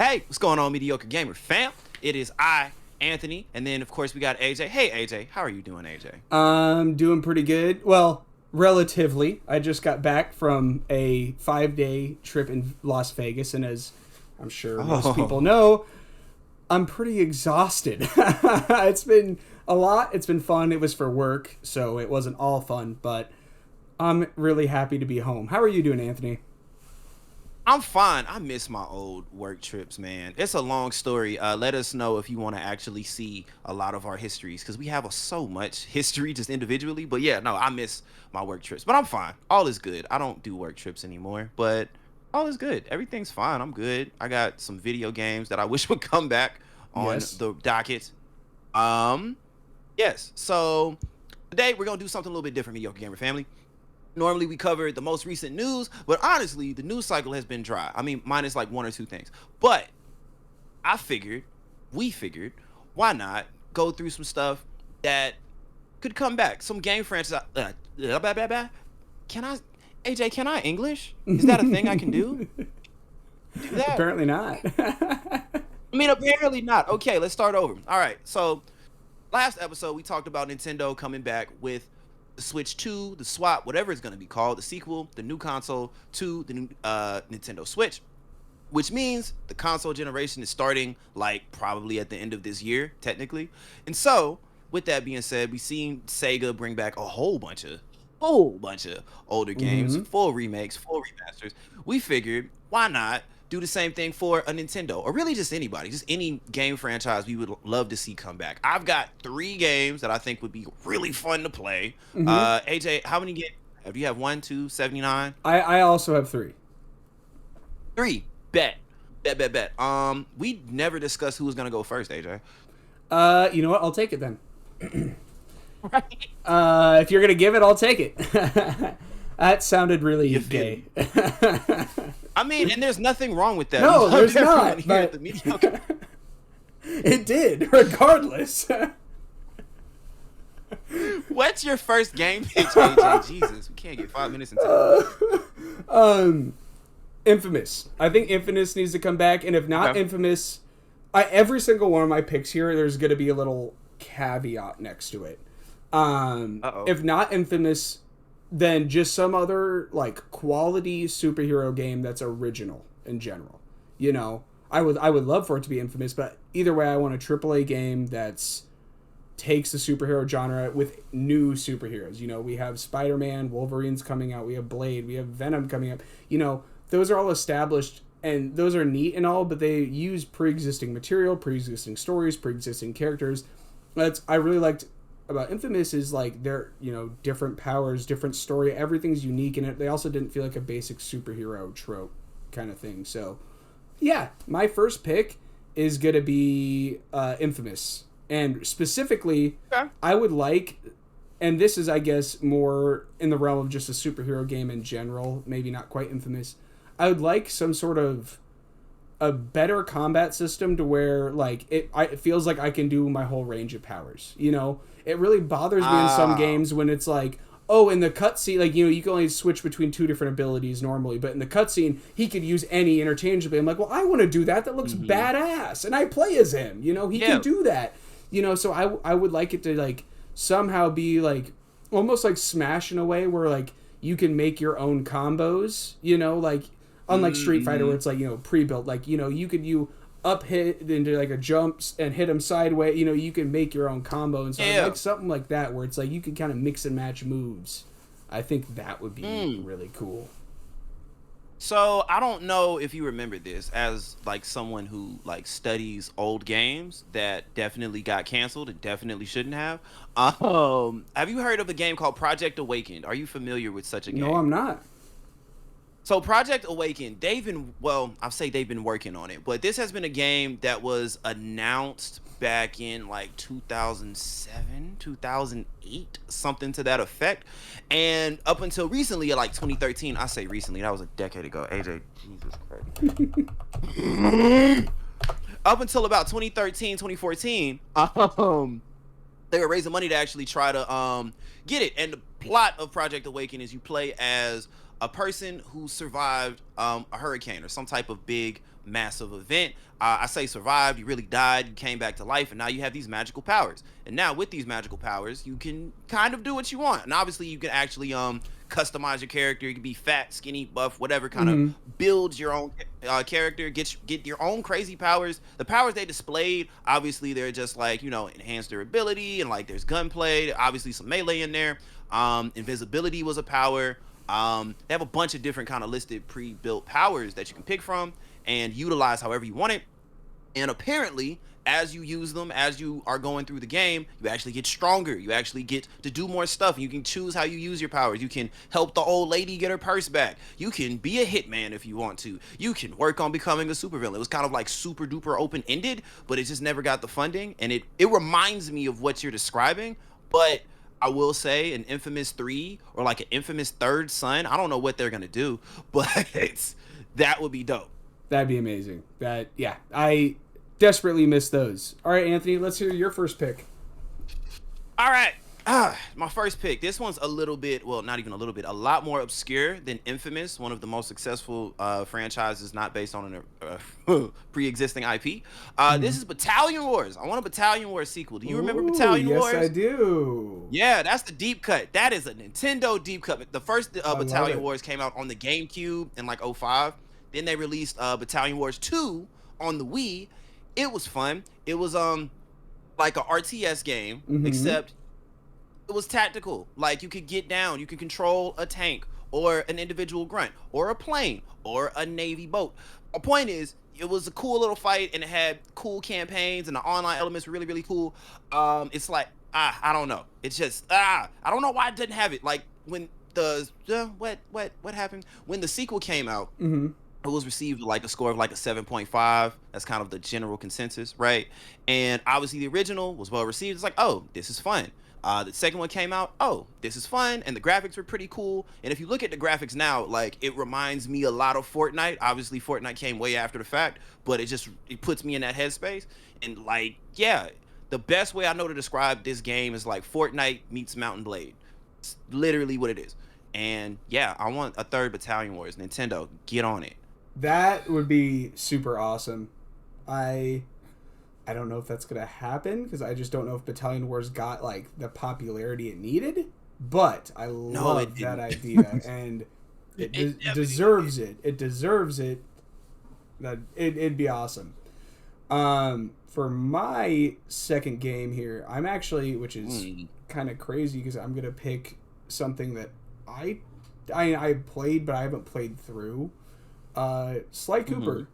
Hey, what's going on, Mediocre Gamer fam? It is I, Anthony, and then of course we got AJ. Hey AJ, how are you doing, AJ? I'm doing pretty good. Well, relatively. I just got back from a 5-day trip in Las Vegas, and as I'm sure most people Oh, know, I'm pretty exhausted. It's been a lot. It's been fun. It was for work, so it wasn't all fun, but I'm really happy to be home. How are you doing, Anthony? I'm fine. I miss my old work trips, man. It's a long story. Let us know if you want to actually see a lot of our histories because we have so much history just individually. But yeah, no, I miss my work trips, but I'm fine. All is good. I don't do work trips anymore, but all is good. Everything's fine. I'm good. I got some video games that I wish would come back on Yes. the docket. Um, yes. So today we're gonna do something a little bit different, Mediocre Gamer family. Normally we cover the most recent news, but honestly, the news cycle has been dry. I mean, minus like one or two things. But I figured, we figured, why not go through some stuff that could come back? Some game franchise. Can I, AJ? Can I English? Is that a thing I can do? Do that? Apparently not. I mean, apparently not. Okay, let's start over. All right. So last episode we talked about Nintendo coming back with the Switch 2, the swap, whatever it's going to be called, the sequel, the new console to the new Nintendo Switch, which means the console generation is starting like probably at the end of this year, technically. And so, with that being said, we've seen Sega bring back a whole bunch of older games, Hmm. full remakes, full remasters. We figured, why not do the same thing for a Nintendo, or really just anybody, just any game franchise we would love to see come back. I've got three games that I think would be really fun to play. Hmm. AJ, how many games have you have? One, two, 79? I also have three. Three. Bet. Bet. We never discussed who was gonna go first, AJ. You know what? I'll take it then. Right. If you're gonna give it, I'll take it. That sounded really You feel gay. me? I mean, and there's nothing wrong with that. We No, love there's everyone not. here at But the mediocre. it did, regardless. What's your first game pitch, AJ? Jesus, we can't get 5 minutes into um, Infamous. I think Infamous needs to come back, and if it. not Okay. Infamous, every single one of my picks here, there's gonna be a little caveat next to it. Uh-oh. If not Infamous, then just some other like quality superhero game that's original in general. You know, I would love for it to be Infamous, but either way, I want a AAA game that's takes the superhero genre with new superheroes. You know, we have Spider-Man, Wolverine's coming out, we have Blade, we have Venom coming up. You know, those are all established and those are neat and all, but they use pre-existing material, pre-existing stories, pre-existing characters. That's I really liked about Infamous is like they're, you know, different powers, different story, everything's unique in it. They also didn't feel like a basic superhero trope kind of thing. So, yeah, my first pick is going to be Infamous. And specifically, Okay. I would like, and this is, I guess, more in the realm of just a superhero game in general, maybe not quite Infamous. I would like some sort of a better combat system to where like it feels like I can do my whole range of powers. You know, it really bothers me in some Ah. games when it's like, oh, in the cutscene, like, you know, you can only switch between two different abilities normally, but in the cutscene, he could use any interchangeably. I'm like, well, I want to do that. That looks Mm-hmm. badass, and I play as him. You know, he can Yeah. do that. You know, so I would like it to like somehow be like almost like Smash in a way where like you can make your own combos. You know, like unlike Street Fighter where Mm-hmm. it's like, you know, pre-built, like, you know, you up hit into like a jumps and hit him sideways. You know, you can make your own combo, and so I'd Yeah. like something like that where it's like you can kind of mix and match moves. I think that would be Mm. really cool. So I don't know if you remember this as like someone who like studies old games that definitely got canceled and definitely shouldn't have. Have you heard of a game called Project Awakened? Are you familiar with such a No, game? I'm not. So Project Awaken, I'll say they've been working on it, but this has been a game that was announced back in like 2007, 2008, something to that effect. And up until recently, like 2013, I say recently, that was a decade ago. AJ, Jesus Christ. Up until about 2013, 2014, they were raising money to actually try to get it. And the plot of Project Awaken is you play as a person who survived a hurricane or some type of big massive event. I say survived, you really died, you came back to life, and now you have these magical powers. And now with these magical powers, you can kind of do what you want. And obviously you can actually customize your character. You can be fat, skinny, buff, whatever, kind of Mm-hmm. build your own character, get your own crazy powers. The powers they displayed, obviously they're just like, enhance their ability, and like there's gunplay, obviously some melee in there. Invisibility was a power. They have a bunch of different kind of listed pre-built powers that you can pick from and utilize however you want it. And apparently, as you use them, as you are going through the game, you actually get stronger. You actually get to do more stuff. You can choose how you use your powers. You can help the old lady get her purse back. You can be a hitman if you want to. You can work on becoming a supervillain. It was kind of like super duper open ended, but it just never got the funding. And it reminds me of what you're describing, but I will say an Infamous 3 or like an Infamous Third Son. I don't know what they're gonna do, but that would be dope. That'd be amazing. Yeah, I desperately miss those. All right, Anthony, let's hear your first pick. All right. My first pick. This one's a little bit, well, not even a little bit, a lot more obscure than Infamous, one of the most successful franchises not based on a pre-existing IP. This is Battalion Wars. I want a Battalion Wars sequel. Do you remember Ooh, Battalion Wars? Yes, I do. Yeah, that's the deep cut. That is a Nintendo deep cut. The first love Battalion it. Wars came out on the GameCube in like '05. Then they released Battalion Wars 2 on the Wii. It was fun. It was like a RTS game, except it was tactical. Like you could get down, you could control a tank or an individual grunt or a plane or a navy boat. My point is, it was a cool little fight and it had cool campaigns and the online elements were really really cool. It's like I don't know. It's just I don't know why I didn't have it. Like when the what happened when the sequel came out. It was received like a score of like a 7.5. That's kind of the general consensus, right? And obviously the original was well received. It's like, oh, this is fun. The second one came out, oh, this is fun, and the graphics were pretty cool. And if you look at the graphics now, like it reminds me a lot of Fortnite. Obviously, Fortnite came way after the fact, but it puts me in that headspace. And like, yeah, the best way I know to describe this game is like Fortnite meets Mountain Blade. It's literally what it is. And yeah, I want a third Battalion Wars. Nintendo, get on it. That would be super awesome. I don't know if that's gonna happen because I just don't know if Battalion Wars got like the popularity it needed. But I love that idea, and it deserves it. It deserves it. It'd be awesome. For my second game here, I'm actually, which is kind of crazy because I'm gonna pick something that I played, but I haven't played through. Sly Cooper.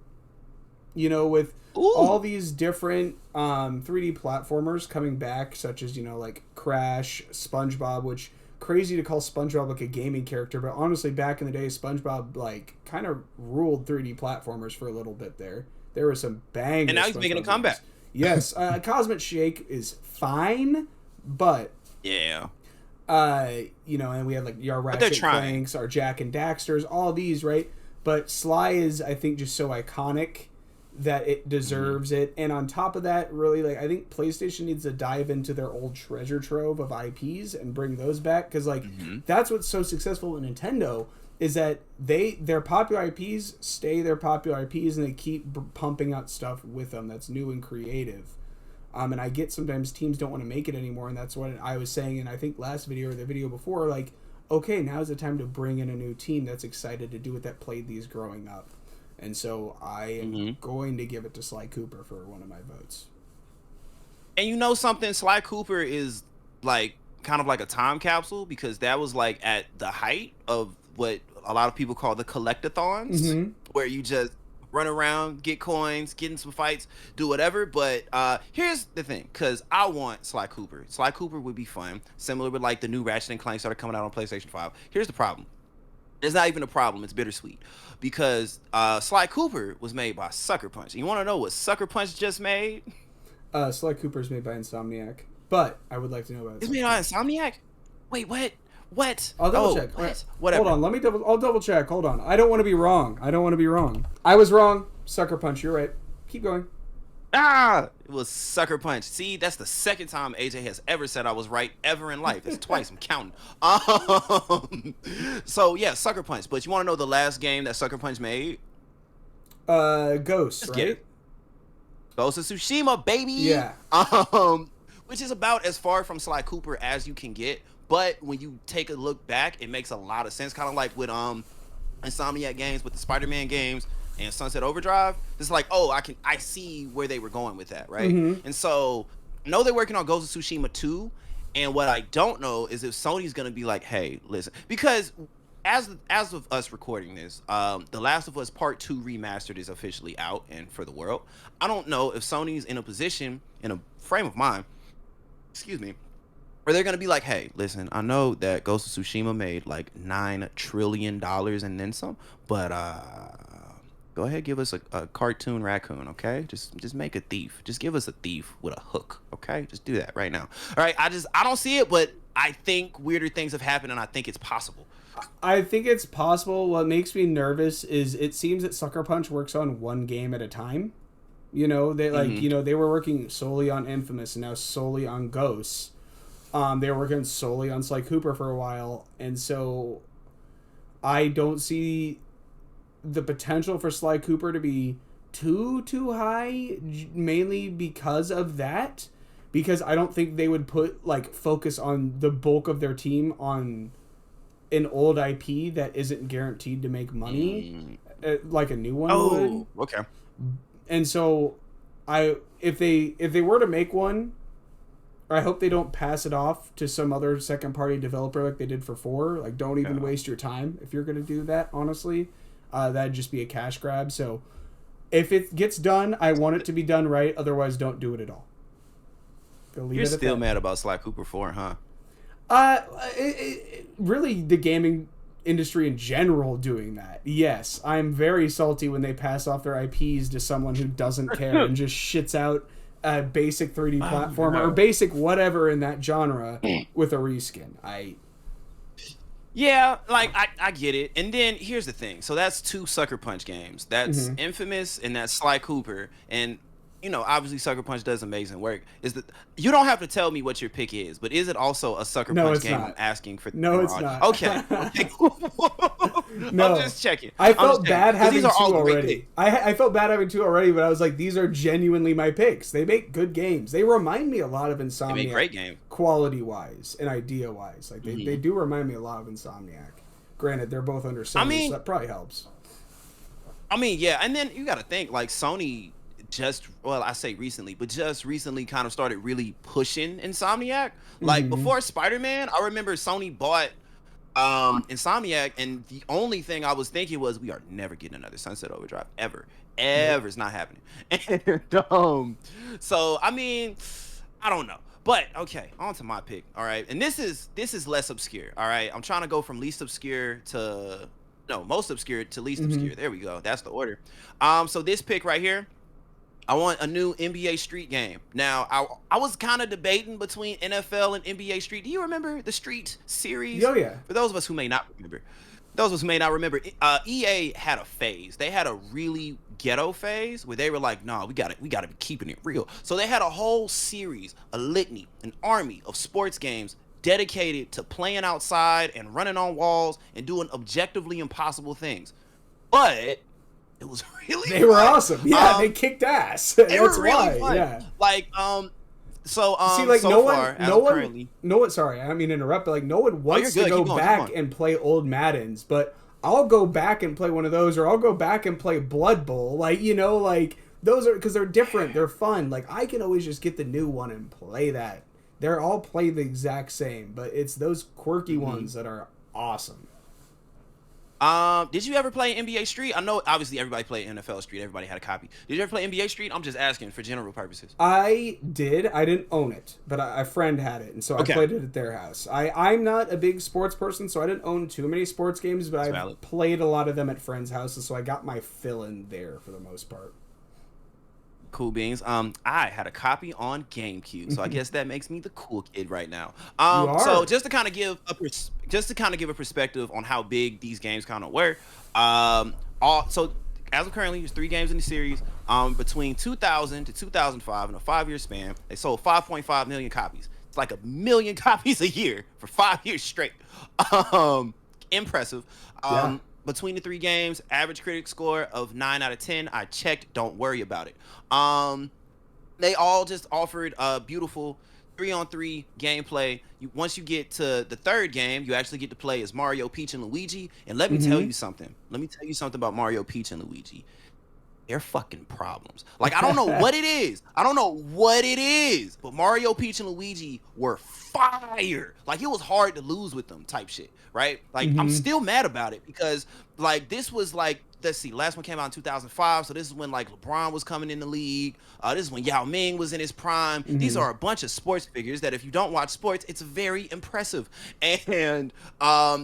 With all these different 3D platformers coming back, such as like Crash, SpongeBob, which crazy to call SpongeBob like a gaming character, but honestly back in the day SpongeBob like kind of ruled 3D platformers for a little bit there. There were some bangers. And now he's making a comeback. Yes, Cosmic Shake is fine, but yeah. And we had like our Ratchet Clanks, our Jack and Daxters, all these, right? But Sly is, I think, just so iconic that it deserves it. And on top of that, really, like I think PlayStation needs to dive into their old treasure trove of IPs and bring those back, because like that's what's so successful with Nintendo is that their popular IPs stay their popular IPs and they keep pumping out stuff with them that's new and creative. And I get sometimes teams don't want to make it anymore, and that's what I was saying in I think last video or the video before, like, okay, now's the time to bring in a new team that's excited to do it, that played these growing up. And so I am going to give it to Sly Cooper for one of my votes. And you know something? Sly Cooper is like kind of like a time capsule, because that was like at the height of what a lot of people call the collectathons, where you just run around, get coins, get in some fights, do whatever. But here's the thing, because I want Sly Cooper. Sly Cooper would be fun, similar with like the new Ratchet and Clanks that are coming out on PlayStation 5. Here's the problem. It's not even a problem. It's bittersweet, because Sly Cooper was made by Sucker Punch. And you want to know what Sucker Punch just made? Sly Cooper is made by Insomniac, but I would like to know about it. It's made by Insomniac? Wait, what? What? I'll double check. What? Whatever. Hold on, I'll double check. Hold on. I don't want to be wrong. I was wrong. Sucker Punch, you're right. Keep going. It was Sucker Punch. See, that's the second time AJ has ever said I was right ever in life. It's twice. I'm counting. So yeah, Sucker Punch. But you want to know the last game that Sucker Punch made? Ghosts, Let's get right? it. Ghost of Tsushima, baby. Yeah. Which is about as far from Sly Cooper as you can get. But when you take a look back, it makes a lot of sense. Kind of like with Insomniac games, with the Spider-Man games and Sunset Overdrive. It's like, oh, I see where they were going with that, right? Mm-hmm. And so I know they're working on Ghost of Tsushima 2. And what I don't know is if Sony's gonna be like, hey, listen, because as of us recording this, The Last of Us Part 2 Remastered is officially out and for the world. I don't know if Sony's in a position, in a frame of mind, excuse me, where they're gonna be like, hey, listen, I know that Ghost of Tsushima made like $9 trillion and then some, but go ahead, give us a cartoon raccoon, okay? Just make a thief. Just give us a thief with a hook, okay? Just do that right now. All right, I don't see it, but I think weirder things have happened, and I think it's possible. I think it's possible. What makes me nervous is it seems that Sucker Punch works on one game at a time. You know, they like, Hmm. you know, they were working solely on Infamous and now solely on Ghosts. They were working solely on Sly Cooper for a while, and so I don't see the potential for Sly Cooper to be too high, mainly because of that. Because I don't think they would put like focus on the bulk of their team on an old IP that isn't guaranteed to make money, Mm. like a new one would. Oh, okay. And so, if they were to make one, I hope they don't pass it off to some other second party developer like they did for 4. Like, don't even Yeah. waste your time if you're gonna do that. Honestly, that'd just be a cash grab. So, if it gets done, I want it to be done right. Otherwise, don't do it at all. Go leave You're it at still that. mad about Sly Cooper 4, huh? Really, the gaming industry in general doing that. Yes, I'm very salty when they pass off their IPs to someone who doesn't care and just shits out a basic 3D platformer or basic whatever in that genre with a reskin. Yeah, like I get it. And then here's the thing. So that's 2 Sucker Punch games. That's Mhm. Infamous and that's Sly Cooper. And obviously Sucker Punch does amazing work. Is that you don't have to tell me what your pick is, but is it also a Sucker No, Punch it's game? I'm not. asking for the No, it's camera not. Okay. Okay. I'm No. just checking. I I'm just felt checking. bad 'Cause having these are 2 all great already. picks. I felt bad having 2 already, but I was like, these are genuinely my picks. They make good games. They remind me a lot of They make Insomniac great games. quality wise and idea wise. Like they Mhm. do remind me a lot of Insomniac. Granted, they're both under I Sony, so mean, that probably helps. yeah, and then you got to think like Sony I say recently, but just recently kind of started really pushing Insomniac. Like Mm-hmm. before Spider-Man, I remember Sony bought Insomniac, and the only thing I was thinking was we are never getting another Sunset Overdrive ever. Nope. Ever. It's not happening. And so I mean, I don't know. But okay, on to my pick. All right. And this is less obscure. All right. I'm trying to go from least obscure to no, most obscure to least Mm-hmm. obscure. There we go. That's the order. So this pick right here, I want a new NBA Street game. Now, I was kind of debating between NFL and NBA Street. Do you remember the Street series? Oh yeah. For those of us who may not remember, EA had a phase. They had a really ghetto phase where they were like, "Nah, we gotta be keeping it real." So they had a whole series, a litany, an army of sports games dedicated to playing outside and running on walls and doing objectively impossible things. But it was really They were fun. awesome. Yeah, they kicked ass. They That's were really why. fun. Yeah. Like See, like so no far one, as no of one, currently. no one. Sorry, I mean to interrupt, but like no one Oh, you're wants to good. go Keep going. Keep back going. and play old Maddens, but I'll go back and play one of those, or I'll go back and play Blood Bowl. Like like those are because they're different, they're fun. Like I can always just get the new one and play that. They're all play the exact same, but it's those quirky Mhm. ones that are awesome. Did you ever play NBA Street? I know obviously everybody played NFL Street. Everybody had a copy. Did you ever play NBA Street? I'm just asking for general purposes. I did. I didn't own it, but a friend had it, and so I Okay, played it at their house. I'm not a big sports person, so I didn't own too many sports games, but that's I valid. played a lot of them at friends' houses, so I got my fill in there for the most part. Cool beans. I had a copy on GameCube, so I guess that makes me the cool kid right now. You So are. just to kind of give a perspective on how big these games kind of were. All so as of currently, there's 3 games in the series. Between 2000 to 2005, in a 5-year span, they sold 5.5 million copies. It's like a million copies a year for 5 years straight. Impressive. Yeah. Um, between the three games, average critic score of 9 out of 10. I checked. Don't worry about it. Um, they all just offered a beautiful 3-on-3 gameplay. Once you get to the third game, you actually get to play as Mario, Peach, and Luigi. And let me tell Mm-hmm. you something. Let me tell you something about Mario, Peach, and Luigi. They're fucking problems. Like, I don't know what it is. I don't know what it is. But Mario, Peach, and Luigi were fire. Like, it was hard to lose with them type shit, right? Like, I'm Mm-hmm. still mad about it because, like, this was like, let's see, last one came out in 2005. So this is when, like, LeBron was coming in the league. This is when Yao Ming was in his prime. These Mm-hmm. are a bunch of sports figures that if you don't watch sports, it's very impressive. And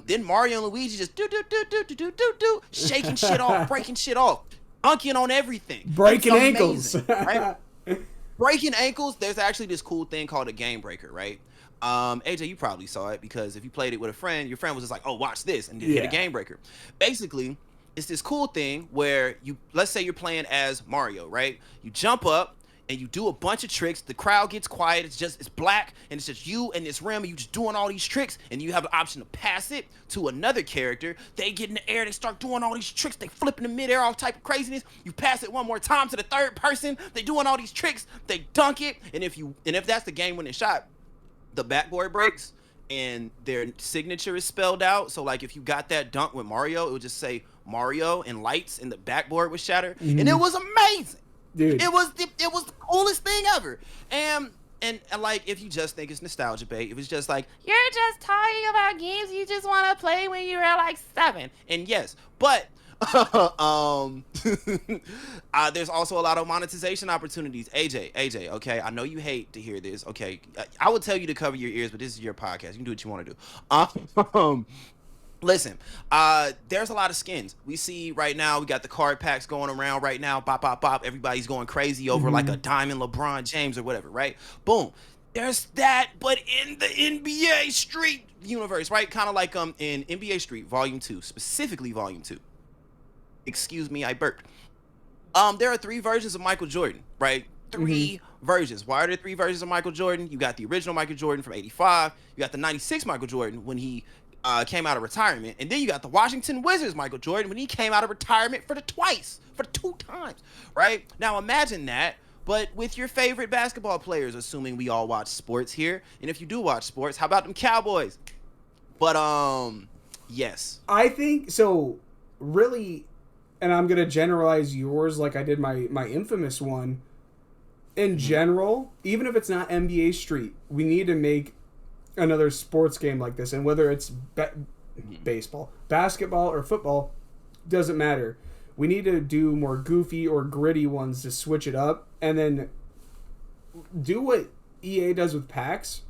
then Mario and Luigi just do, shaking shit off, breaking shit off, dunking on everything. It's Breaking ankles. amazing, right? Breaking ankles. There's actually this cool thing called a game breaker, right? AJ, you probably saw it because if you played it with a friend, your friend was just like, "Oh, watch this," and hit a Yeah. game breaker. Basically, it's this cool thing where let's say you're playing as Mario, right? You jump up and you do a bunch of tricks. The crowd gets quiet. It's black and it's just you and this rim and you just doing all these tricks, and you have the option to pass it to another character. They get in the air, they start doing all these tricks, they flip in the midair, all type of craziness. You pass it one more time to the third person, they doing all these tricks, they dunk it, and if that's the game winning shot, the backboard breaks and their signature is spelled out. So like if you got that dunk with Mario, it would just say Mario and lights and the backboard would shatter. And it Mm-hmm. was amazing. Dude. It was the coolest thing ever. And like if you just think it's nostalgia bait, if it's just like you're just talking about games you just want to play when you were like 7. And yes, but um there's also a lot of monetization opportunities. AJ, okay, I know you hate to hear this. Okay, I would tell you to cover your ears, but this is your podcast. You can do what you want to do. Listen, there's a lot of skins. We see right now, we got the card packs going around right now. Bop, bop, bop. Everybody's going crazy over like Mm-hmm. a diamond LeBron James or whatever, right? Boom. There's that, but in the NBA Street universe, right? Kind of like in NBA Street Volume 2, specifically Volume 2. Excuse me, I burped. There are 3 versions of Michael Jordan, right? Mm-hmm. 3 versions. Why are there 3 versions of Michael Jordan? You got the original Michael Jordan from '85. You got the '96 Michael Jordan when he came out of retirement, and then you got the Washington Wizards Michael Jordan when he came out of retirement for the 2 times, right? Now imagine that, but with your favorite basketball players, assuming we all watch sports here, and if you do watch sports, how about them Cowboys? But yes. I think so. Really, and I'm gonna generalize yours like I did my infamous one. In Mhm. general, even if it's not NBA Street, we need to make another sports game like this, and whether it's Mhm. baseball, basketball, or football, doesn't matter. We need to do more goofy or gritty ones to switch it up, and then do what EA does with packs.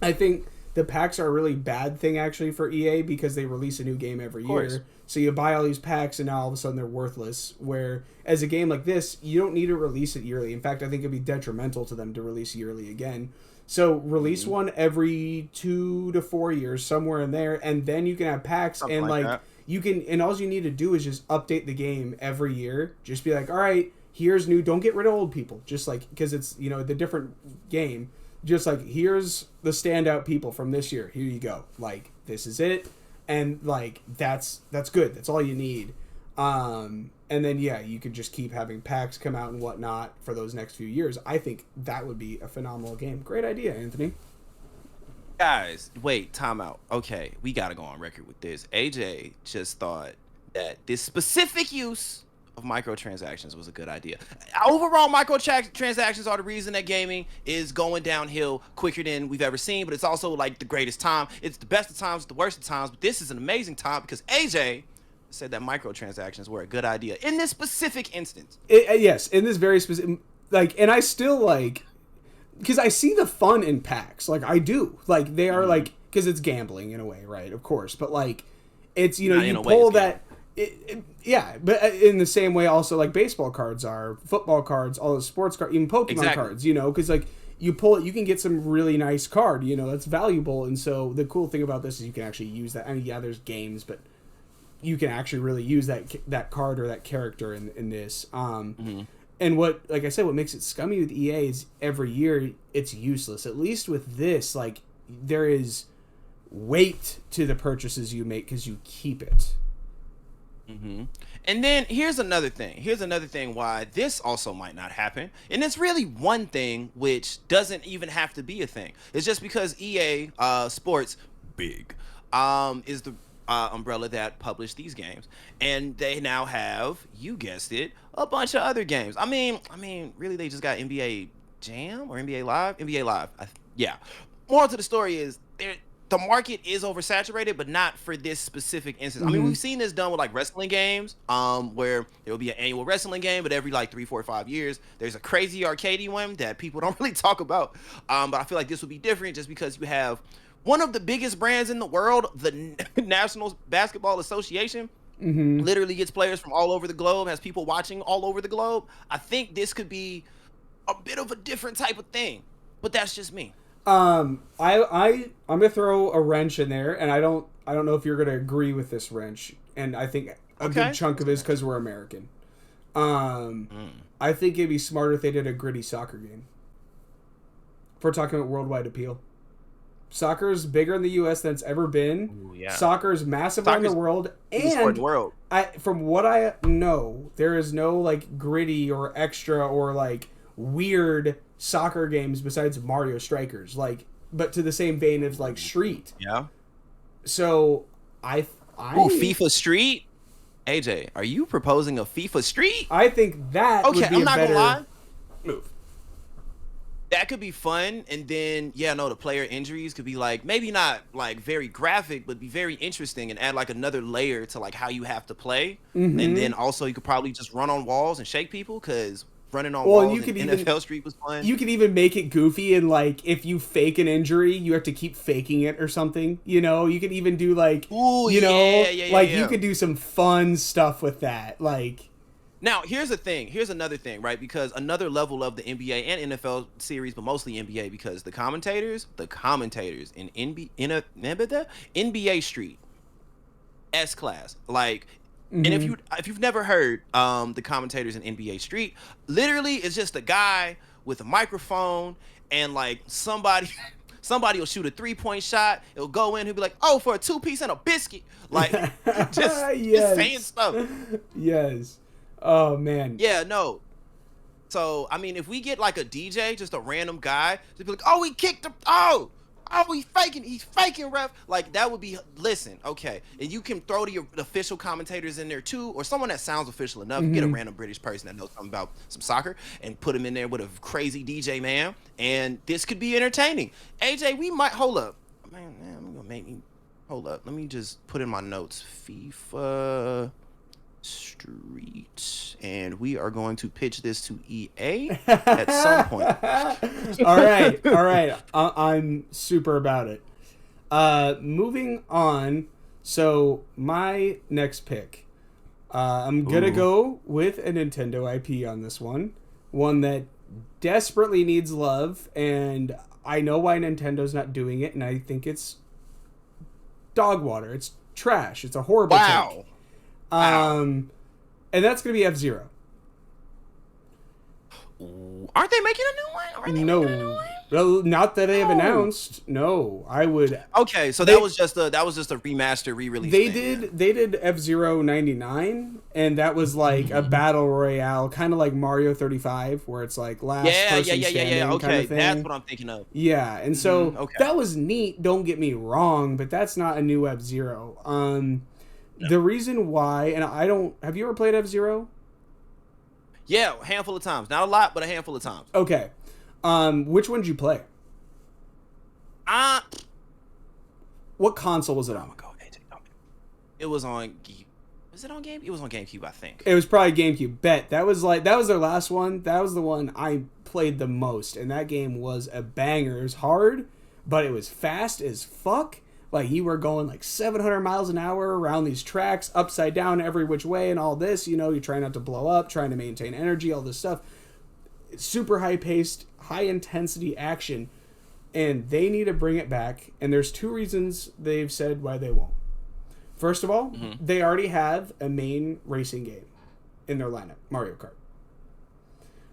I think the packs are a really bad thing actually for EA because they release a new game every Of course. year. So you buy all these packs and now all of a sudden they're worthless. Where as a game like this, you don't need to release it yearly. In fact, I think it'd be detrimental to them to release yearly again. So release Mhm. one every 2 to 4 years, somewhere in there, and then you can have packs Something and like like that. you can and all you need to do is just update the game every year. Just be like, all right, here's new. Don't get rid of old people. Just like because it's the different game. Just like here's the standout people from this year. Here you go. Like this is it, and like that's good. That's all you need. And then yeah, you could just keep having packs come out and whatnot for those next few years. I think that would be a phenomenal game. Great idea, Anthony. Guys, wait, time out. Okay, we gotta go on record with this. AJ just thought that this specific use of microtransactions was a good idea. Overall, microtransactions are the reason that gaming is going downhill quicker than we've ever seen, but it's also like the greatest time. It's the best of times, the worst of times, but this is an amazing time because AJ said that microtransactions were a good idea in this specific instance. Yes, in this very specific and I still because I see the fun in packs. Like I do. Like they are Mhm. because it's gambling in a way, right? Of course, but it's Not in you a way, pull it's that. Yeah, but in the same way, also like baseball cards are, football cards, all the sports cards, even Pokemon Exactly. cards. Because you pull it, you can get some really nice card. That's valuable, and so the cool thing about this is you can actually use that. I mean, yeah, there's games, but you can actually really use that card or that character in this. Mhm. And like I said, what makes it scummy with EA is every year it's useless. At least with this, there is weight to the purchases you make because you keep it. hmm And then here's another thing. Here's another thing why this also might not happen. And it's really one thing which doesn't even have to be a thing. It's just because EA Sports big is the umbrella that published these games, and they now have, you guessed it, a bunch of other games. I mean, really, they just got NBA Jam or NBA Live, NBA Live. Yeah. Moral to the story is the market is oversaturated, but not for this specific instance. I mean, Mm-hmm. we've seen this done with like wrestling games, where there will be an annual wrestling game, but every like 3, 4, 5 years, there's a crazy arcadey one that people don't really talk about. But I feel like this would be different just because you have one of the biggest brands in the world, the National Basketball Association, Mm-hmm. literally gets players from all over the globe, has people watching all over the globe. I think this could be a bit of a different type of thing, but that's just me. I'm gonna throw a wrench in there, and I don't know if you're gonna agree with this wrench, and I think a good Okay. chunk of it is because we're American. Um, Mm. I think it'd be smarter if they did a gritty soccer game. If we're talking about worldwide appeal, soccer is bigger in the U.S. than it's ever been. Ooh, yeah. Soccer is massive around the Soccer's world, the biggest sport in the and world. from what I know, there is no like gritty or extra or like weird soccer games besides Mario Strikers. Like, but to the same vein as like Street. Yeah. So Ooh, I FIFA Street. AJ, are you proposing a FIFA Street? I think that Okay, would be I'm a not gonna better lie. move. That could be fun, and then yeah, no, the player injuries could be like maybe not like very graphic, but be very interesting and add like another layer to like how you have to play. And Mm-hmm. then also you could probably just run on walls and shake people because running on Well, and walls in NFL Street was fun. you could even make it goofy and like if you fake an injury, you have to keep faking it or something. You know, you could even do like Ooh, yeah, yeah, yeah, like you yeah. could do some fun stuff with that. Like Now, here's the thing. Here's another thing, right? Because another level of the NBA and NFL series, but mostly NBA, because the commentators in NBA Street, S class, like, and mhm. if you've never heard the commentators in NBA Street, literally it's just a guy with a microphone and like somebody. Somebody will shoot a 3-point shot. It'll go in. He'll be like, "Oh, for a 2 piece and a biscuit," like just saying Yes. stuff. Yes. Oh man. Yeah, no. So I mean, if we get like a DJ, just a random guy, to be like, "Oh, he kicked the oh, he's faking, ref." Like that would be listen, okay. And you can throw the official commentators in there too, or someone that sounds official enough. Get a Mhm. random British person that knows something about some soccer and put him in there with a crazy DJ man, and this could be entertaining. AJ, we might hold up. Man, I'm gonna make me hold up. Let me just put in my notes. FIFA Street, and we are going to pitch this to EA at some point. All right. All right. I'm super about it. Moving on. So my next pick, I'm gonna Ooh. go with a Nintendo IP on this one that desperately needs love, and I know why Nintendo's not doing it, and I think it's dog water. It's trash. It's a horrible take. Wow. Wow. And that's gonna be F-Zero. Ooh. Aren't they making a new one? Are they making a new No, one? well, not that they have No. announced. No, I would. Okay, so They that was just a remaster re-release they thing. Yeah. did F-Zero 99, and that was like a Mhm. battle royale, kind of like Mario 35, where it's like last Yeah, yeah, person yeah, yeah, standing yeah. kind Okay, of that's thing. what I'm thinking of. Yeah, and so Okay. that was neat. Don't get me wrong, but that's not a new F-Zero. The reason why, and I don't. Have you ever played F-Zero? Yeah, a handful of times. Not a lot, but a handful of times. Okay. Which one did you play? Ah, What console was it oh on? my god, AJ, don't- it was on. Was it on Game? It was on GameCube, I think. It was probably GameCube. Bet that was their last one. That was the one I played the most, and that game was a banger. It was hard, but it was fast as fuck. Like you were going like 700 miles an hour around these tracks, upside down every which way, and all this. You know, you're trying not to blow up, trying to maintain energy, all this stuff. It's super high paced, high intensity action, and they need to bring it back. And there's two reasons they've said why they won't. First of all, Mm-hmm. they already have a main racing game in their lineup, Mario Kart.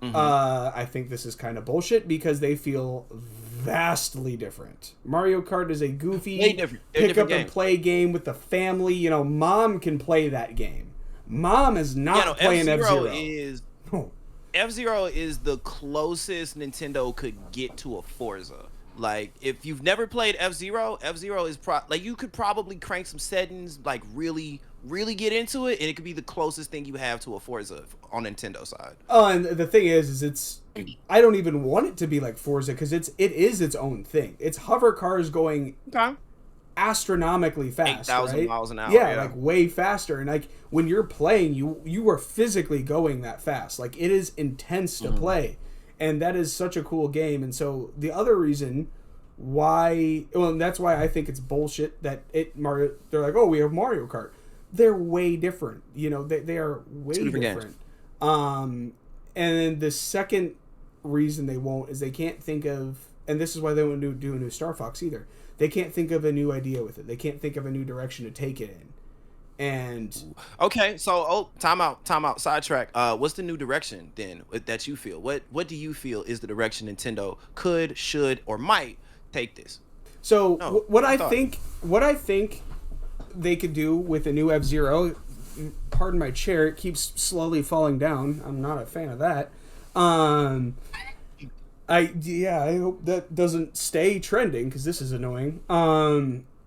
Mm-hmm. I think this is kind of bullshit because they feel vastly different. Mario Kart is a Way goofy different. They're pick up different and games. play game with the family. You know, mom can play that game. Mom is Yeah, no, not playing F-Zero. F Zero is the closest Nintendo could get to a Forza. Like, if you've never played F Zero, F Zero is like you could probably crank some settings, like really, really get into it, and it could be the closest thing you have to a Forza on Nintendo side. Oh, and the thing is it's I don't even want it to be like Forza because it is its own thing. It's hover cars going Okay. astronomically fast, 8,000 right? miles an hour. Yeah, Yeah. like way faster. And like when you're playing, you are physically going that fast. Like it is intense to play, and that is such a cool game. And so the other reason why, well, and that's why I think it's bullshit that Mario. They're like, oh, we have Mario Kart. They're way different. You know, they are way Two different different. games. And then the second reason they won't is they can't think of, and this is why they won't do a new Star Fox either. They can't think of a new idea with it. They can't think of a new direction to take it in. And Okay, so time out, sidetrack. What's the new direction then that you feel? What do you feel is the direction Nintendo could, should, or might take this? so No, what I I thought. think they could do with a new F-Zero, pardon my chair, it keeps slowly falling down. I'm not a fan of that. I hope that doesn't stay trending because this is annoying.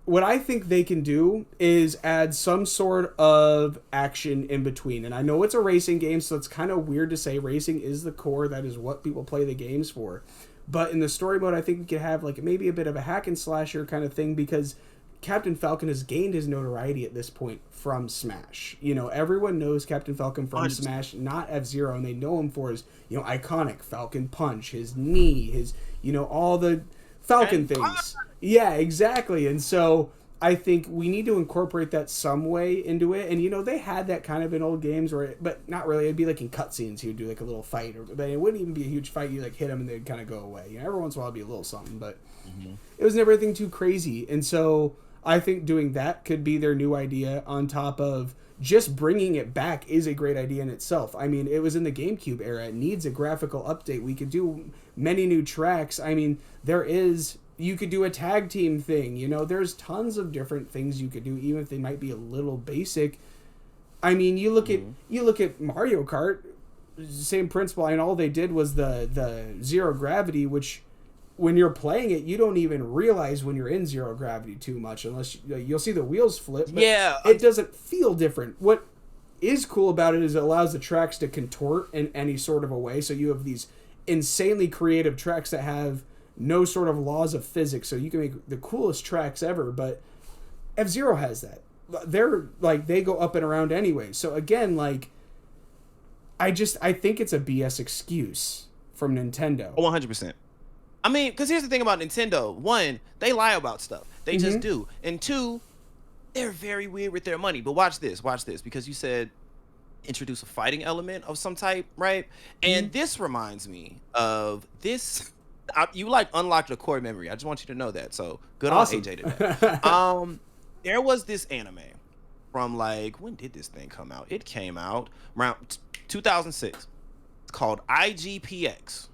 What I think they can do is add some sort of action in between. And I know it's a racing game, so it's kind of weird to say racing is the core. That is what people play the games for. But in the story mode, I think we could have like maybe a bit of a hack and slasher kind of thing because Captain Falcon has gained his notoriety at this point from Smash. You know, everyone knows Captain Falcon from 100%. Smash, not F-Zero, and they know him for his, you know, iconic Falcon punch, his knee, his, you know, all the Falcon And things. Yeah, exactly. And so I think we need to incorporate that some way into it. And, you know, they had that kind of in old games, where but not really. It'd be like in cutscenes, you'd do like a little fight, but it wouldn't even be a huge fight. You like hit them and they'd kind of go away. You know, every once in a while it'd be a little something, but it was never anything too crazy. And so I think doing that could be their new idea on top of just bringing it back is a great idea in itself. I mean, it was in the GameCube era. It needs a graphical update. We could do many new tracks. I mean, you could do a tag team thing. You know, there's tons of different things you could do, even if they might be a little basic. I mean, you look at Mario Kart, same principle. And all they did was the zero gravity, which when you're playing it, you don't even realize when you're in zero gravity too much, unless you'll see the wheels flip. But Yeah, it doesn't feel different. What is cool about it is it allows the tracks to contort in any sort of a way. So you have these insanely creative tracks that have no sort of laws of physics. So you can make the coolest tracks ever. But F-Zero has that. They're like they go up and around anyway. So again, like I think it's a BS excuse from Nintendo. 100%. I mean, because here's the thing about Nintendo. One, they lie about stuff. They just do. And two, they're very weird with their money. But watch this, because you said introduce a fighting element of some type, right? And this reminds me of this. You like unlocked a core memory. I just want you to know that. So good Awesome. on AJ today. There was this anime from like, when did this thing come out? It came out around 2006. It's called IGPX.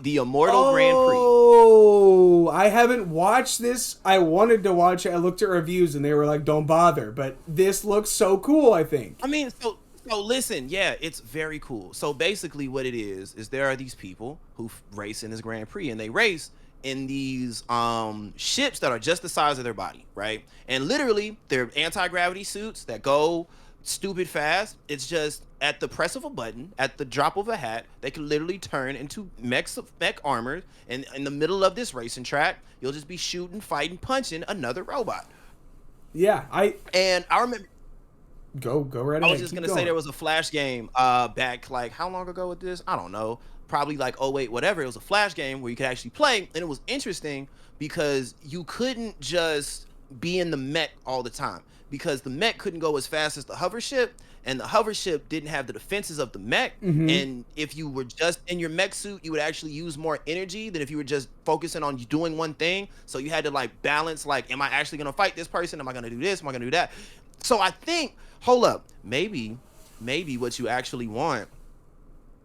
The Immortal Grand Prix. Oh, I haven't watched this. I wanted to watch it. I looked at reviews and they were like, "Don't bother." But this looks so cool. I think. I mean, so listen, yeah, it's very cool. So basically, what it is there are these people who race in this Grand Prix, and they race in these ships that are just the size of their body, right? And literally, they're anti-gravity suits that go stupid fast. It's just at the press of a button, at the drop of a hat, they can literally turn into mech armor, and in the middle of this racing track, you'll just be shooting, fighting, punching another robot. Yeah, And I remember go right ahead. I was just gonna say there was a Flash game back like how long ago with this? I don't know. Probably like oh wait, whatever. It was a Flash game where you could actually play, and it was interesting because you couldn't just be in the mech all the time because the mech couldn't go as fast as the hover ship, and the hover ship didn't have the defenses of the mech. And if you were just in your mech suit, you would actually use more energy than if you were just focusing on doing one thing. So you had to like balance like, am I actually gonna fight this person? Am I gonna do this? Am I gonna do that? So I think, hold up, maybe what you actually want,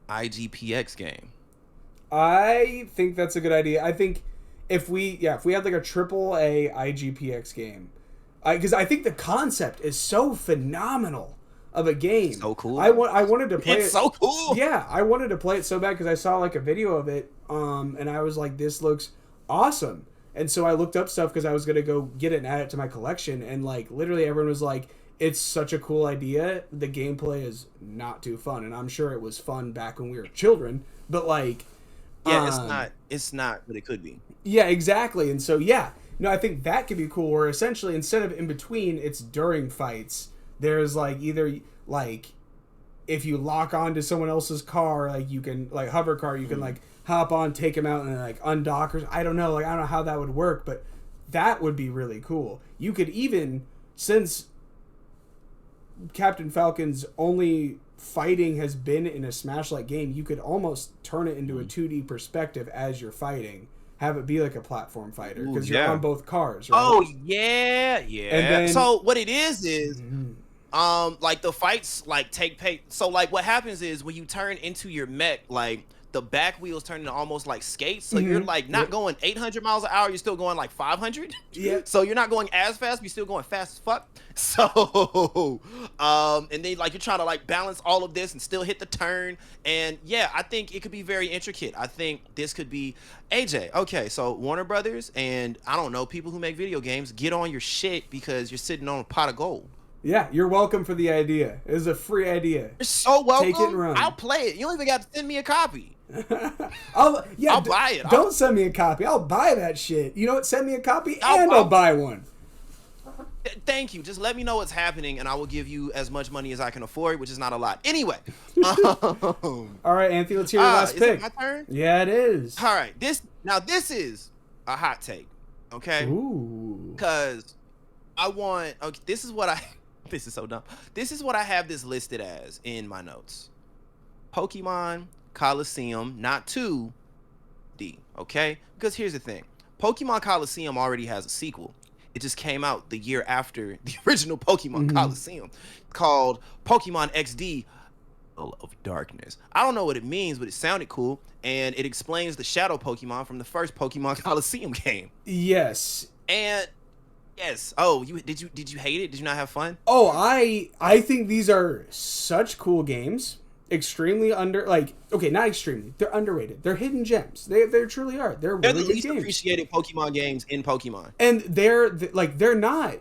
IGPX game. I think that's a good idea. I think if we had like a triple A IGPX game, because I think the concept is so phenomenal. of a game. So cool. I wanted to play It's it. so cool. Yeah, I wanted to play it so bad because I saw like a video of it, and I was like, this looks awesome. And so I looked up stuff because I was gonna go get it and add it to my collection, and like literally everyone was like, it's such a cool idea. The gameplay is not too fun, and I'm sure it was fun back when we were children, but like, Yeah, it's not what it could be. yeah, exactly. And so yeah, no, I think that could be cool. Where essentially instead of in between, it's during fights. There's like either like if you lock onto someone else's car, like you can like hover car, you can like hop on, take him out, and then, like undock. Or I don't know, like I don't know how that would work, but that would be really cool. You could even, since Captain Falcon's only fighting has been in a Smash-like game, you could almost turn it into a 2D perspective as you're fighting. Have it be like a platform fighter because you're on both cars, right? Oh yeah, yeah. And then, so what it is like the fights like take pace. So like what happens is when you turn into your mech, like the back wheels turn into almost like skates. So you're like not going 800 miles an hour, you're still going like 500. Yeah. So you're not going as fast, but you're still going fast as fuck. So and then like you're trying to like balance all of this and still hit the turn. And yeah, I think it could be very intricate. I think this could be AJ. Okay, so Warner Brothers and I don't know, people who make video games, get on your shit because you're sitting on a pot of gold. Yeah, you're welcome for the idea. It was a free idea. You're so welcome. Take it and run. I'll play it. You don't even got to send me a copy. I'll buy it. Don't send me a copy. I'll buy that shit. You know what? Send me a copy I'll I'll buy one. Thank you. Just let me know what's happening, and I will give you as much money as I can afford, which is not a lot. Anyway. All right, Anthony, let's hear your last pick. Is it my turn? Yeah, it is. All right. This is a hot take. Okay? Ooh. Because I want... Okay, this is what I... This is so dumb. This is what I have this listed as in my notes. Pokemon Coliseum, not 2D, okay? Because here's the thing. Pokemon Coliseum already has a sequel. It just came out the year after the original Pokemon Coliseum, called Pokemon XD of Darkness. I don't know what it means, but it sounded cool, and it explains the shadow Pokemon from the first Pokemon Coliseum game. Yes. And yes. Oh, did you hate it? Did you not have fun? Oh, I think these are such cool games. Extremely okay, not extremely. They're underrated. They're hidden gems. They truly are. They're really the good least games. appreciated Pokemon games in Pokemon. And they're not,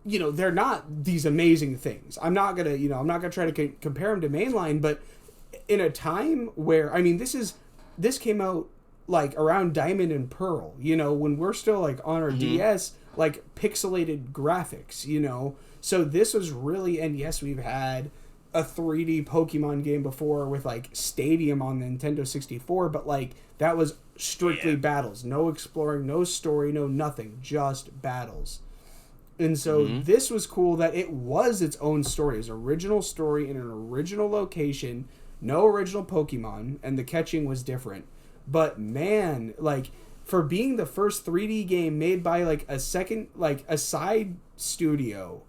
they're not these amazing things. I'm not gonna try to compare them to mainline, but in a time where, I mean, this came out like around Diamond and Pearl, when we're still like on our DS, like pixelated graphics, so this was really, and yes, we've had a 3D Pokemon game before with like Stadium on the Nintendo 64, but like that was strictly battles, no exploring, no story, no nothing, just battles. And so this was cool that it was its own story, its original story in an original location, no original Pokemon, and the catching was different. But man, like for being the first 3D game made by like a side studio,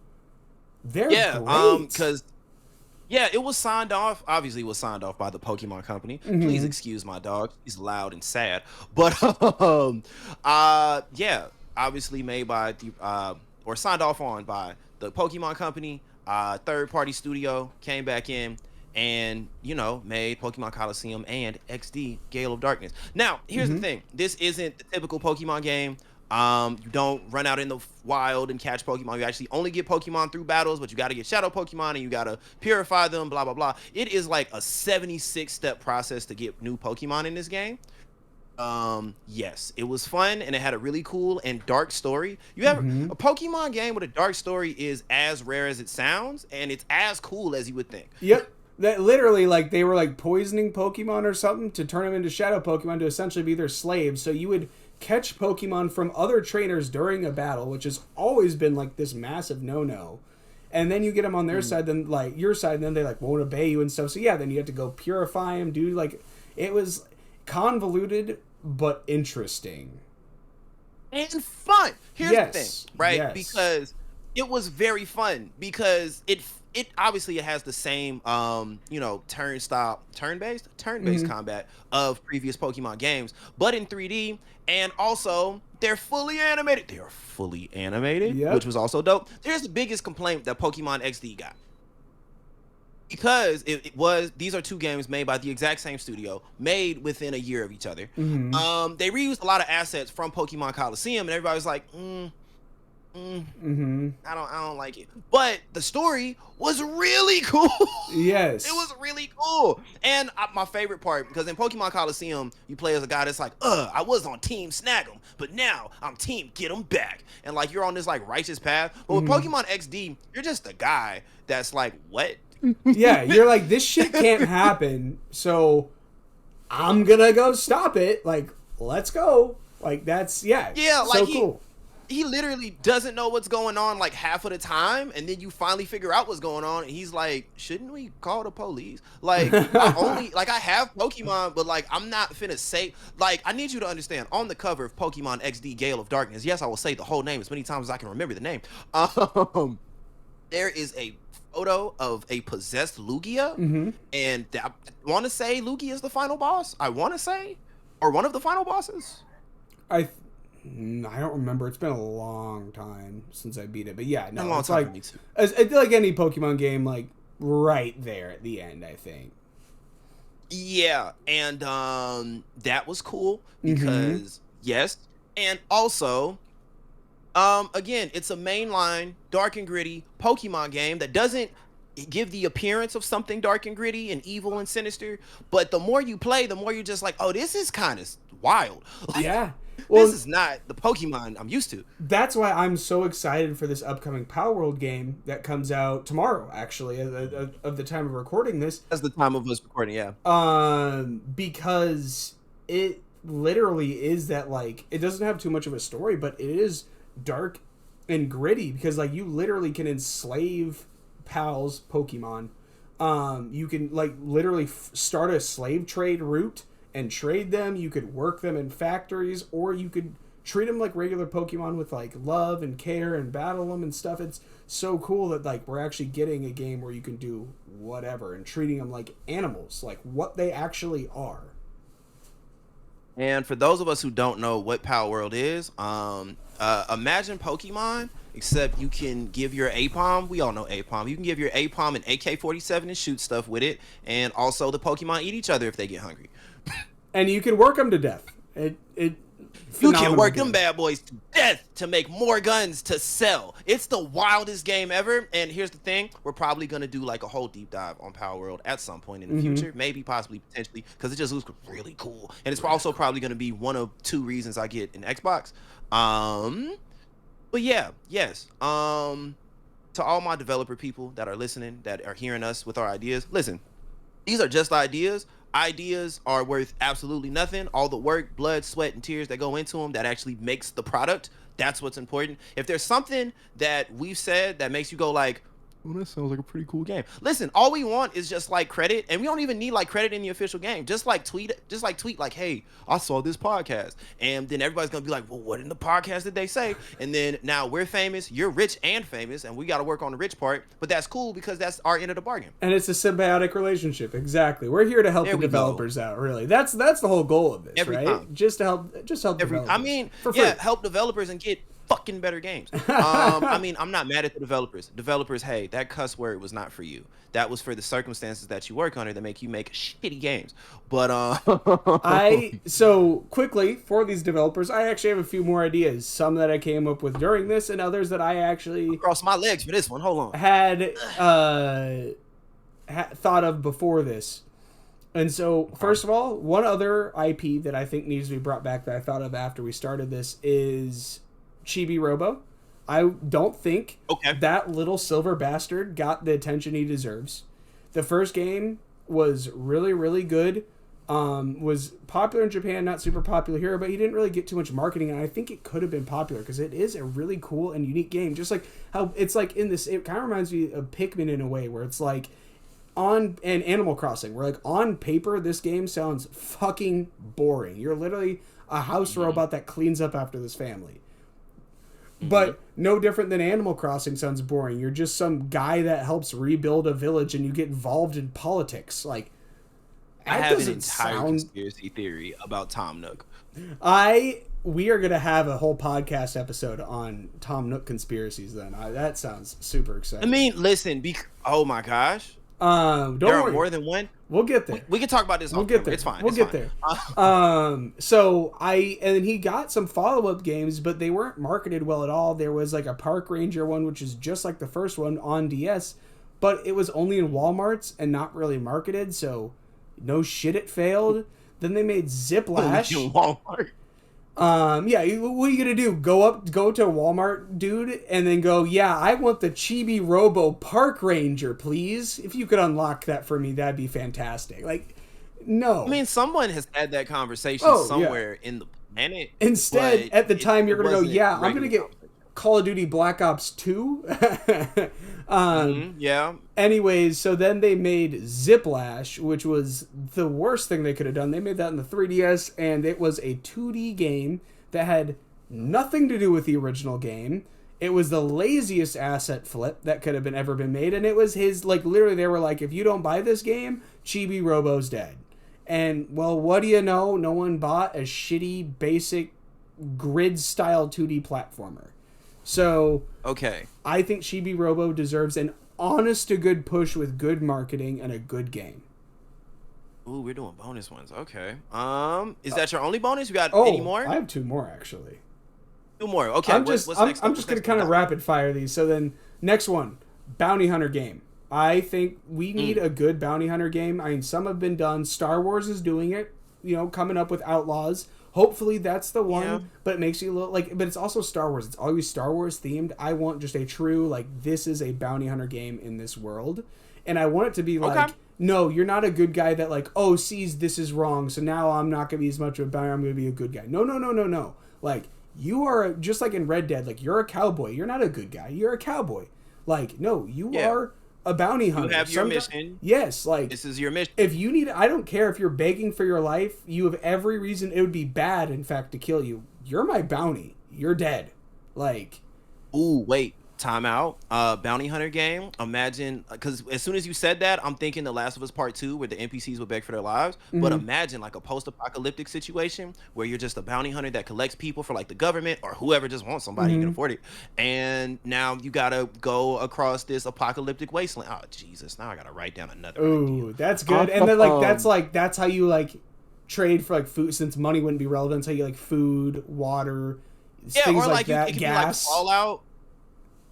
they're great. Because yeah, it was signed off. Obviously, it was signed off by the Pokemon Company. Please excuse my dog; he's loud and sad. But yeah, obviously made by the or signed off on by the Pokemon Company. Third-party studio came back in and made Pokemon Coliseum and XD Gale of Darkness. Now, here's the thing: this isn't the typical Pokemon game. You don't run out in the wild and catch Pokemon. You actually only get Pokemon through battles, but you got to get Shadow Pokemon and you got to purify them, blah, blah, blah. It is like a 76-step process to get new Pokemon in this game. Yes, it was fun and it had a really cool and dark story. You have a Pokemon game with a dark story is as rare as it sounds, and it's as cool as you would think. Yep. That literally, like, they were like poisoning Pokemon or something to turn them into Shadow Pokemon to essentially be their slaves. So you would catch Pokemon from other trainers during a battle, which has always been like this massive no-no. And then you get them on their side, then like your side, and then they like won't obey you and stuff. So yeah, then you have to go purify them, dude. Like, it was convoluted but interesting and fun. Here's the thing, right? Yes. Because it was very fun because it obviously it has the same turn-based combat of previous Pokemon games, but in 3D, and also they're fully animated. They are fully animated, which was also dope. Here's the biggest complaint that Pokemon XD got. because it was these are two games made by the exact same studio, made within a year of each other. Mm-hmm. They reused a lot of assets from Pokemon Coliseum, and everybody was like, mm, Mm-hmm. I don't like it. But the story was really cool. It Yes. was really cool. And my favorite part, because in Pokemon Coliseum, you play as a guy that's like, I was on Team Snag 'em, but now I'm Team Get 'em back. And like you're on this like righteous path. But with Mm-hmm. Pokemon XD, you're just a guy that's like, what? Yeah, you're like, this shit can't happen, so I'm gonna go stop it. Like, let's go. Like, that's, yeah, Yeah, so like cool. he literally doesn't know what's going on like half of the time, and then you finally figure out what's going on, and he's like, shouldn't we call the police? Like, I have Pokemon, but like I'm not finna say, like, I need you to understand, on the cover of Pokemon XD Gale of Darkness, yes, I will say the whole name as many times as I can remember the name. There is a photo of a possessed Lugia, Mm-hmm. and I want to say Lugia is the final boss. I want to say, or one of the final bosses. I I don't remember. It's been a long time since I beat it, but yeah, A no, long it's time like for me too. it's like any Pokemon game, like right there at the end. I think. Yeah, and that was cool Mm-hmm. because yes, and also again, it's a mainline dark and gritty Pokemon game that doesn't give the appearance of something dark and gritty and evil and sinister, but the more you play, the more you're just like, oh, this is kind of wild. Yeah. This Well, is not the Pokemon I'm used to. that's why I'm so excited for this upcoming Power World game that comes out tomorrow. Actually, of the time of recording this, That's the time of us recording, yeah. because it literally is that, like, it doesn't have too much of a story, but it is dark and gritty because like you literally can enslave pals Pokemon. You can like literally start a slave trade route and trade them. You could work them in factories, or you could treat them like regular Pokemon with like love and care and battle them and stuff. It's so cool that like we're actually getting a game where you can do whatever and treating them like animals, like what they actually are. And for those of us who don't know what Power World is, imagine Pokemon, except you can give your APOM. We all know APOM. You can give your APOM an AK-47 and shoot stuff with it, and also the Pokemon eat each other if they get hungry. And you can work them to death. It You can phenomenal work them game. bad boys to death to make more guns to sell. It's the wildest game ever. And here's the thing: we're probably gonna do like a whole deep dive on Power World at some point in the future, maybe, possibly, potentially, because it just looks really cool. And it's also probably gonna be one of two reasons I get an Xbox. But yeah, yes. To all my developer people that are listening, that are hearing us with our ideas, listen. These are just ideas. Ideas are worth absolutely nothing. All the work, blood, sweat, and tears that go into them that actually makes the product, that's what's important. If there's something that we've said that makes you go like, well, that sounds like a pretty cool game. Listen, all we want is just like credit, and we don't even need like credit in the official game. Just like tweet like, hey, I saw this podcast. And then everybody's gonna be like, well, what in the podcast did they say? And then now we're famous, you're rich and famous, and we gotta work on the rich part. But that's cool because that's our end of the bargain. And it's a symbiotic relationship. Exactly. We're here to help There the we go. developers out. Really, that's the whole goal of this, Every right? time. Just to help developers. I mean, for free. yeah, help developers and get fucking better games. I mean, I'm not mad at the developers. Developers, hey, that cuss word was not for you. That was for the circumstances that you work under that make you make shitty games. But I so quickly for these developers, I actually have a few more ideas. Some that I came up with during this, and others that I actually cross my legs for this one. Hold on. had thought of before this. And so, first of all, one other IP that I think needs to be brought back that I thought of after we started this is Chibi Robo. I don't think that little silver bastard got the attention he deserves. The first game was really, really good. Was popular in Japan, not super popular here, but he didn't really get too much marketing, and I think it could have been popular because it is a really cool and unique game. Just like how it's like in this, it kind of reminds me of Pikmin in a way, where it's like on and Animal Crossing, where like on paper this game sounds fucking boring. You're literally a house robot that cleans up after this family. But no different than Animal Crossing sounds boring. You're just some guy that helps rebuild a village and you get involved in politics. Like, I that have an doesn't entire sound... conspiracy theory about Tom Nook. We are going to have a whole podcast episode on Tom Nook conspiracies then. That sounds super exciting. I mean, listen, oh my gosh. Don't There are worry, more than one. we'll get We, there. we can talk about this We'll off get camera. there. It's fine. We'll It's get fine. there. And then he got some follow up games, but they weren't marketed well at all. There was like a Park Ranger one, which is just like the first one on DS, but it was only in WalMarts and not really marketed. So no shit, it failed. Then they made Only Ziplash. in Walmart. Yeah, what are you gonna do? Go to Walmart, dude, and then go, yeah, I want the Chibi Robo Park Ranger, please. If you could unlock that for me, that'd be fantastic. Like, I no. mean, someone has had that conversation Oh, yeah. somewhere in the planet, Instead, but at the time, you're it gonna go, wasn't yeah, I'm gonna regular get conversation. Call of Duty Black Ops 2. Yeah. Anyways, so then they made Ziplash, which was the worst thing they could have done. They made that in the 3DS, and it was a 2D game that had nothing to do with the original game. It was the laziest asset flip that could have been ever been made, and it was his, like, literally they were like, if you don't buy this game, Chibi Robo's dead. And, well, what do you know? No one bought a shitty, basic, grid-style 2D platformer. So, Okay. I think Chibi Robo deserves an honest to good push with good marketing and a good game. Ooh, we're doing bonus ones. Okay. Is that your only bonus? You got any Oh, more? I have two more actually. Two more. Okay. I'm just What's I'm, next I'm up? just What's gonna next kind up? of rapid fire these. So then next one, Bounty Hunter game. I think we need a good Bounty Hunter game. I mean, some have been done. Star Wars is doing it. You know, coming up with Outlaws. Hopefully that's the one. Yeah. But it makes you look like. But it's also Star Wars. It's always Star Wars themed. I want just a true like this is a Bounty Hunter game in this world, and I want it to be like. Okay. No, you're not a good guy that like, oh, sees this is wrong, so now I'm not gonna be as much of a bounty. I'm gonna be a good guy. No, no, no, no, no. Like you are just like in Red Dead. Like you're a cowboy. You're not a good guy. You're a cowboy. Like no, you Yeah. are a bounty hunter. You have your mission. Yes, like This is your mission. if you need, I don't care if you're begging for your life. You have every reason. It would be bad, in fact, to kill you. You're my bounty. You're dead. Like Ooh, wait. Time out. Bounty Hunter game. Imagine, because as soon as you said that, I'm thinking The Last of Us Part 2, where the NPCs would beg for their lives. But imagine like a post-apocalyptic situation where you're just a bounty hunter that collects people for like the government or whoever just wants somebody who can afford it. And now you gotta go across this apocalyptic wasteland. Oh Jesus! Now I gotta write down another idea. ooh, that's good. And then that's how you like trade for like food, since money wouldn't be relevant. That's how you like food, water, Yeah, things or like that, it could gas. be like Fallout.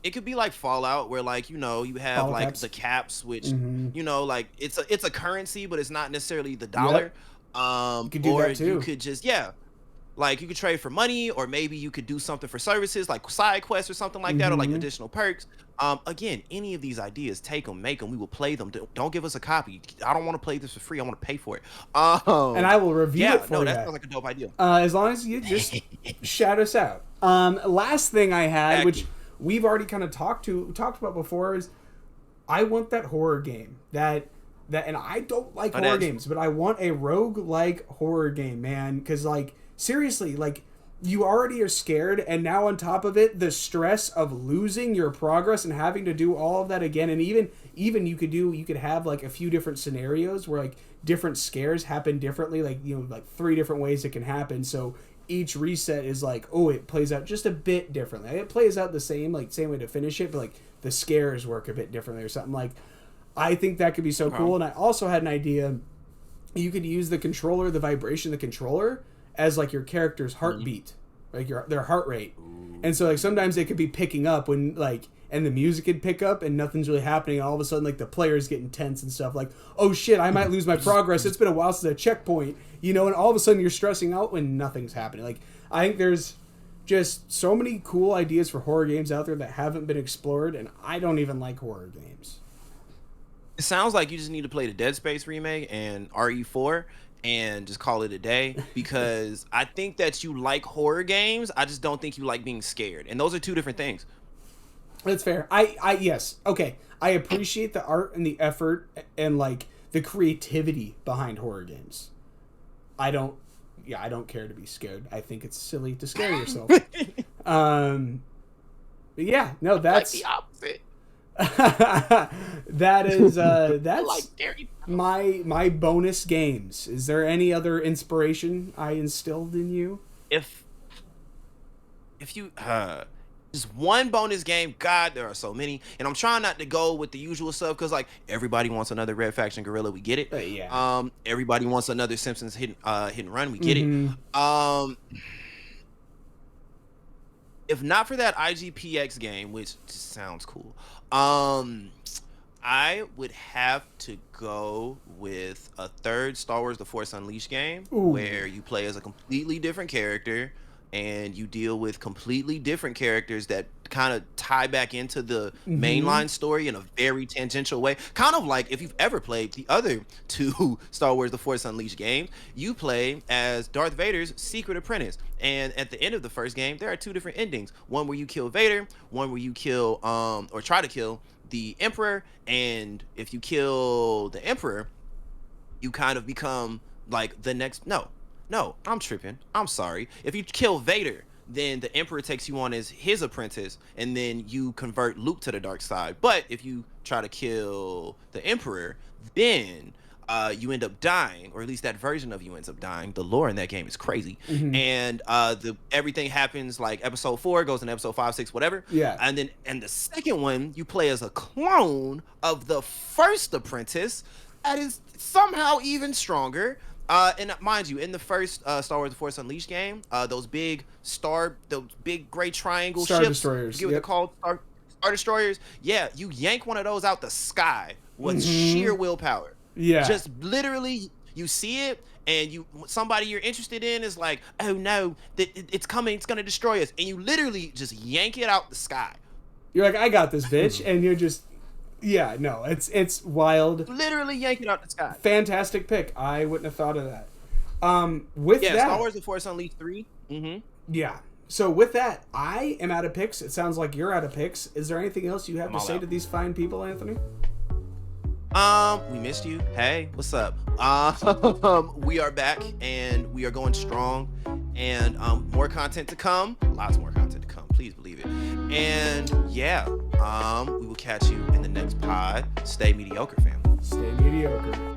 It could be like Fallout, where like you have Bottle like caps. the caps, which like it's a currency, but it's not necessarily the dollar. You could do Or that too. you could just like you could trade for money, or maybe you could do something for services like side quests or something like that, or like additional perks. Again, any of these ideas, take them, make them. We will play them. Don't give us a copy. I don't want to play this for free. I want to pay for it. And I will review it for no, you. that sounds like a dope idea. As long as you just shout us out. Last thing I had, which Exactly. we've already kind of talked about before, is I want that horror game that and I don't like horror games, but I want a rogue-like horror game, man, because like seriously, like you already are scared, and now on top of it, the stress of losing your progress and having to do all of that again. And even you could have like a few different scenarios where like different scares happen differently, like like 3 different ways it can happen. So each reset is like, oh, it plays out just a bit differently. It plays out the same way to finish it, but like the scares work a bit differently or something. Like I think that could be so cool. And I also had an idea. You could use the controller, the vibration of the controller, as like your character's heartbeat, like their heart rate. And so like sometimes it could be picking up when like, and the music could pick up and nothing's really happening. And all of a sudden like the player's getting tense and stuff, like, oh shit, I might lose my progress. It's been a while since a checkpoint, and all of a sudden you're stressing out when nothing's happening. Like I think there's just so many cool ideas for horror games out there that haven't been explored, and I don't even like horror games. It sounds like you just need to play the Dead Space remake and RE4 and just call it a day, because I think that you like horror games. I just don't think you like being scared. And those are two different things. That's fair. I yes. Okay. I appreciate the art and the effort and like the creativity behind horror games. I don't care to be scared. I think it's silly to scare yourself. But yeah, no, that's like the opposite. that is that's Like scary. my bonus games. Is there any other inspiration I instilled in you? If you Just one bonus game. God, there are so many, and I'm trying not to go with the usual stuff because like everybody wants another Red Faction Gorilla. We get it. Yeah. Everybody wants another Simpsons hit and run. We get it. Mm-hmm. If not for that IGPX game, which just sounds cool, I would have to go with a third Star Wars: The Force Unleashed game Ooh. where you play as a completely different character and you deal with completely different characters that kind of tie back into the Mm-hmm. mainline story in a very tangential way. Kind of like if you've ever played the other two Star Wars: The Force Unleashed games, you play as Darth Vader's secret apprentice. And at the end of the first game, there are two different endings. One where you kill Vader, one where you kill or try to kill the Emperor, and if you kill the Emperor, you kind of become like the next. No, I'm tripping. I'm sorry. If you kill Vader, then the Emperor takes you on as his apprentice, and then you convert Luke to the dark side. But if you try to kill the Emperor, then you end up dying, or at least that version of you ends up dying. The lore in that game is crazy, Mm-hmm. and the everything happens like episode 4 goes in episode 5, 6, whatever. Yeah. And the second one you play as a clone of the first apprentice that is somehow even stronger. And mind you, in the first Star Wars: The Force Unleashed game, those big gray triangle Star ships, Destroyers. forget what they're Yep. called, Star Destroyers. Yeah, you yank one of those out the sky with Mm-hmm. sheer willpower. Yeah. Just literally, you see it, and somebody you're interested in is like, oh no, it's coming, it's gonna destroy us, and you literally just yank it out the sky. You're like, I got this, bitch, and you're just, yeah, no, it's wild. Literally yank it out the sky. Fantastic pick. I wouldn't have thought of that. With Yeah, Star that, Wars: The Force Unleashed 3. Mm-hmm. yeah. So with that, I am out of picks. It sounds like you're out of picks. Is there anything else you have I'm to all say out. to these fine people, Anthony? We missed you. Hey, what's up? We are back and we are going strong, and more content to come. Lots more content to come. Please believe it. And yeah, we will catch you in the next pod. Stay mediocre, family. Stay mediocre.